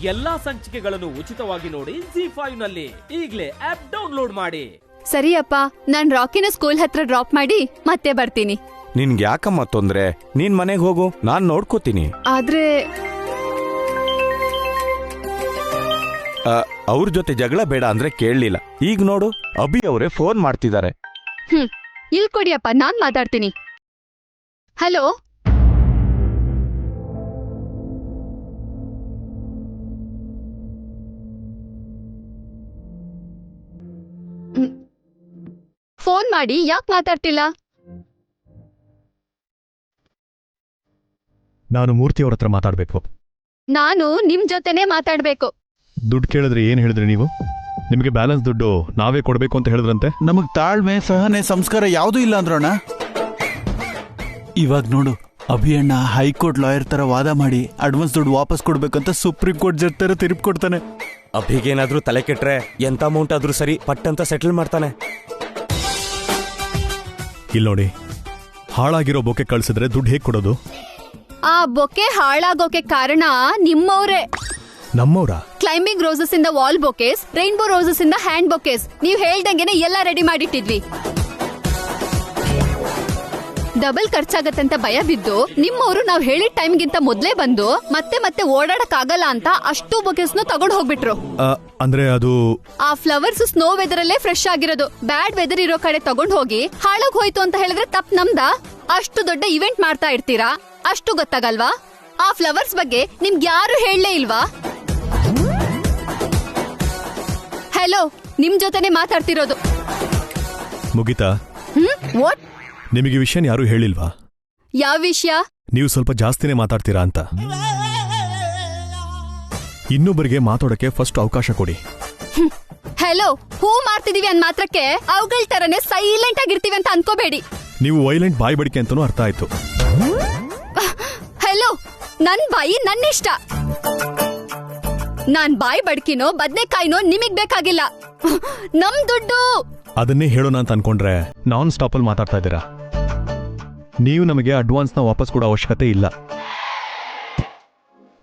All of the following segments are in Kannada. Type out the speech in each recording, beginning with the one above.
ಎಲ್ಲಾ ಸಂಚಿಕೆಗಳನ್ನು ಉಚಿತವಾಗಿ ನೋಡಿ ZEE5 ನಲ್ಲಿ. ಈಗಲೇ ಆಪ್ ಡೌನ್ಲೋಡ್ ಮಾಡಿ. ಸರಿಯಪ್ಪ, ನಾನ್ ರಾಕಿನ ಸ್ಕೂಲ್ ಹತ್ರ ಡ್ರಾಪ್ ಮಾಡಿ ಮತ್ತೆ ಬರ್ತೀನಿ. ನಿನ್ಗೆ ಯಾಕಮ್ಮ ತೊಂದ್ರೆ? ನೀನ್ ಮನೆಗೆ ಹೋಗು, ನಾನ್ ನೋಡ್ಕೋತೀನಿ. ಆದ್ರೆ ಅವ್ರ ಜೊತೆ ಜಗಳ ಬೇಡ ಅಂದ್ರೆ ಕೇಳಲಿಲ್ಲ. ಈಗ ನೋಡು, ಅಭಿ ಅವರೇ ಫೋನ್ ಮಾಡ್ತಿದ್ದಾರೆ. ಇಲ್ ಕೊಡಿಯಪ್ಪ, ನಾನ್ ಮಾತಾಡ್ತೀನಿ. ಹಲೋ, ಫೋನ್ ಮಾಡಿ ಯಾಕೆ ಮಾತಾಡ್ತಿಲ್ಲ? ನಾನು ಮೂರ್ತಿ ಅವ್ರ ಹತ್ರ ಮಾತಾಡ್ಬೇಕು. ನಾನು ನಿಮ್ ಜೊತೆನೆ ಮಾತಾಡ್ಬೇಕು. ದುಡ್ಡು ಕೇಳಿದ್ರೆ ಏನ್ ಹೇಳಿದ್ರಿ ನೀವು? ನಿಮಗೆ ಬ್ಯಾಲೆನ್ಸ್ ದುಡ್ಡು ನಾವೇ ಕೊಡ್ಬೇಕು ಅಂತ ಹೇಳಿದ್ರಂತೆ. ನಮಗ್ ತಾಳ್ಮೆ, ಸಹನೆ, ಸಂಸ್ಕಾರ ಯಾವುದೂ ಇಲ್ಲ ಅಂದ್ರೋಣ. ಇವಾಗ ನೋಡು, ಅಭಿಯಣ್ಣ ಹೈಕೋರ್ಟ್ ಲಾಯರ್ ತರ ವಾದ ಮಾಡಿ ಅಡ್ವಾನ್ಸ್ ದುಡ್ಡು ವಾಪಸ್ ಕೊಡ್ಬೇಕಂತ ಸುಪ್ರೀಂ ಕೋರ್ಟ್ ಜಡ್ಜ್ ತರ ತೀರ್ಪು ಕೊಡ್ತಾನೆ. ಅಭಿಗೇನಾದ್ರೂ ತಲೆ ಕೆಟ್ರೆ ಎಂತ ಅಮೌಂಟ್ ಆದ್ರೂ ಸರಿ ಪಟ್ ಅಂತ ಸೆಟಲ್ ಮಾಡ್ತಾನೆ. ಇಲ್ಲಿ ನೋಡಿ, ಹಾಳಾಗಿರೋ ಬೊಕ್ಕೆ ಕಳ್ಸಿದ್ರೆ ದುಡ್ಡು ಹೇಗೆ ಕೊಡೋದು? ಆ ಬೊಕ್ಕೆ ಹಾಳಾಗೋಕೆ ಕಾರಣ ನಿಮ್ಮವ್ರೆ. ನಮ್ಮವ್ರ? ಕ್ಲೈಂಬಿಂಗ್ ರೋಸಸ್ ಇಂದ ವಾಲ್ ಬೊಕೇಸ್, ರೈನ್ಬೋ ರೋಸಸ್ ಇಂದ ಹ್ಯಾಂಡ್ ಬೊಕೇಸ್. ನೀವ್ ಹೇಳ್ದಂಗೆನೆ ಎಲ್ಲ ರೆಡಿ ಮಾಡಿಟ್ಟಿದ್ವಿ. ಡಬಲ್ ಖರ್ಚಾಗತ್ತಂತ ಭಯ ಬಿದ್ದು ನಿಮ್ಮವರು ನಾವ್ ಹೇಳಿದ ಟೈಮ್ಗಿಂತ ಮೊದ್ಲೇ ಬಂದು ಮತ್ತೆ ಮತ್ತೆ ಓಡಾಡಕ್ ಆಗಲ್ಲ ಅಂತ ಅಷ್ಟು ಬೊಕೇಸ್ನು ತಗೊಂಡ್ ಹೋಗ್ಬಿಟ್ರು. ಅಂದ್ರೆ ಅದು ಆ ಫ್ಲವರ್ಸ್ ಸ್ನೋ ವೆದರ್ ಅಲ್ಲೇ ಫ್ರೆಶ್ ಆಗಿರೋದು. ಬ್ಯಾಡ್ ವೆದರ್ ಇರೋ ಕಡೆ ತಗೊಂಡ್ ಹೋಗಿ ಹಾಳಾಗ್ ಹೋಯ್ತು ಅಂತ ಹೇಳಿದ್ರೆ ತಪ್ ನಮ್ದ? ಅಷ್ಟು ದೊಡ್ಡ ಇವೆಂಟ್ ಮಾಡ್ತಾ ಇರ್ತೀರಾ, ಅಷ್ಟು ಗೊತ್ತಾಗಲ್ವಾ? ಆ ಫ್ಲವರ್ಸ್ ಬಗ್ಗೆ ನಿಮ್ಗೆ ಯಾರು ಹೇಳಲೇ ಇಲ್ವಾ? ಹಲೋ, ನಿಮ್ ಜೊತೆನೆ ಮಾತಾಡ್ತಿರೋದು. ಮುಗಿತಾ? ವಾಟ್? ನಿಮಗೆ ವಿಷಯ ಯಾರು ಹೇಳಿಲ್ವಾ? ಯಾವ ವಿಷಯ? ನೀವು ಸ್ವಲ್ಪ ಜಾಸ್ತಿನೇ ಮಾತಾಡ್ತೀರಾ ಅಂತ. ಇನ್ನೊಬ್ಬರಿಗೆ ಮಾತಾಡಕ್ಕೆ ಫಸ್ಟ್ ಅವಕಾಶ ಕೊಡಿ. ಹಲೋ, ಹೂ ಮಾಡ್ತಿದೀವಿ ಅಂದ್ ಮಾತ್ರಕ್ಕೆ ಅವುಗಳ ತರನೇ ಸೈಲೆಂಟ್ ಆಗಿರ್ತೀವಿ ಅಂತ ಅನ್ಕೋಬೇಡಿ. ನೀವು ವೈಲೆಂಟ್ ಬಾಯಿ ಬಡಿಕೆ ಅಂತಾನೂ ಅರ್ಥ ಆಯ್ತು. ಹಲೋ, ನನ್ ಬಾಯಿ ನನ್ನಿಷ್ಟ. ನಾನ್ ಬಾಯಿ ಬಡ್ಕಿನೋ ಬದ್ನೆಕಾಯಿನೋ ನಿಮಗ್ ಬೇಕಾಗಿಲ್ಲ. ನಮ್ ದುಡ್ಡು. ಅದನ್ನೇ ಹೇಳೋಣ ಅಂತ ಅನ್ಕೊಂಡ್ರೆ ನಾನ್ ಸ್ಟಾಪ್ ಅಲ್ಲಿ ಮಾತಾಡ್ತಾ ಇದ್ದೀರಾ. ನೀವು ನಮಗೆ ಅಡ್ವಾನ್ಸ್ ನ ವಾಪಸ್ ಕೊಡೋ ಅವಶ್ಯಕತೆ ಇಲ್ಲ.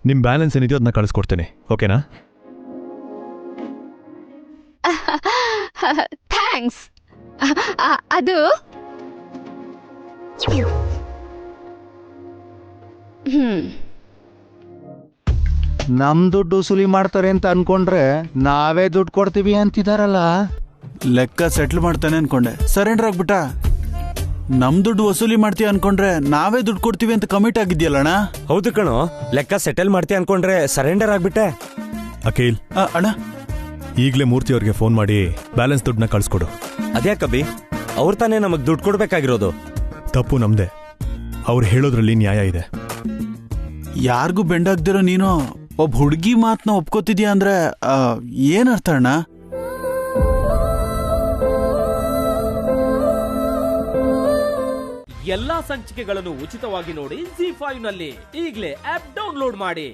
ನಿಮ್ ಬ್ಯಾಲೆನ್ಸ್ ಏನಿದೆಯೋ ಅದನ್ನ ಕಳಿಸ್ಕೊಡ್ತೇನೆ, ಓಕೆನಾ? ಥ್ಯಾಂಕ್ಸ್. ಅದು ನಮ್ ದುಡ್ಡು ವಸೂಲಿ ಮಾಡ್ತಾರೆ ಅಂತ ಅನ್ಕೊಂಡ್ರೆ ನಾವೇ ದುಡ್ಡು ಕೊಡ್ತೀವಿ ಅಂತಿದಾರಲ್ಲ. ಲೆಕ್ಕ ಸೆಟ್ಲ್ ಮಾಡ್ತಾನೆ ಅನ್ಕೊಂಡೆ, ಸರೆಂಡರ್ ಆಗ್ಬಿಟ್ಟ. ನಮ್ ದುಡ್ಡು ವಸೂಲಿ ಮಾಡ್ತೀವಿ ಅನ್ಕೊಂಡ್ರೆ ನಾವೇ ದುಡ್ಡು ಕೊಡ್ತೀವಿ ಅಂತ ಕಮಿಟ್ ಆಗಿದ್ಯಲ್ಲಣ್ಣ. ಹೌದು ಕಣೋ, ಲೆಕ್ಕ ಸೆಟಲ್ ಮಾಡ್ತೀಯ ಅನ್ಕೊಂಡ್ರೆ ಸರೆಂಡರ್ ಆಗ್ಬಿಟ್ಟೆ. ಅಖಿಲ್, ಅಣ್ಣ, ಈಗಲೇ ಮೂರ್ತಿ ಅವ್ರಿಗೆ ಫೋನ್ ಮಾಡಿ ಬ್ಯಾಲೆನ್ಸ್ ದುಡ್ಡನ್ನ ಕಳ್ಸ್ಕೊಡು. ಅದ್ಯಾಕಬ್ಬಿ? ಅವ್ರು ತಾನೇ ನಮಗ್ ದುಡ್ಡು ಕೊಡ್ಬೇಕಾಗಿರೋದು. ತಪ್ಪು ನಮ್ದೆ. ಅವ್ರು ಹೇಳೋದ್ರಲ್ಲಿ ನ್ಯಾಯ ಇದೆ. ಯಾರಿಗೂ ಬೆಂಡಾಗ್ದಿರೋ ನೀನು ಒಬ್ಬ ಹುಡುಗಿ ಮಾತನ್ನ ಒಪ್ಕೋತಿದ್ಯಾ ಅಂದ್ರೆ ಏನರ್ಥ ಅಣ್ಣ? ಎಲ್ಲಾ ಸಂಚಿಕೆಗಳನ್ನು ಉಚಿತವಾಗಿ ನೋಡಿ ZEE5 ನಲ್ಲಿ. ಈಗಲೇ ಆಪ್ ಡೌನ್ಲೋಡ್ ಮಾಡಿ.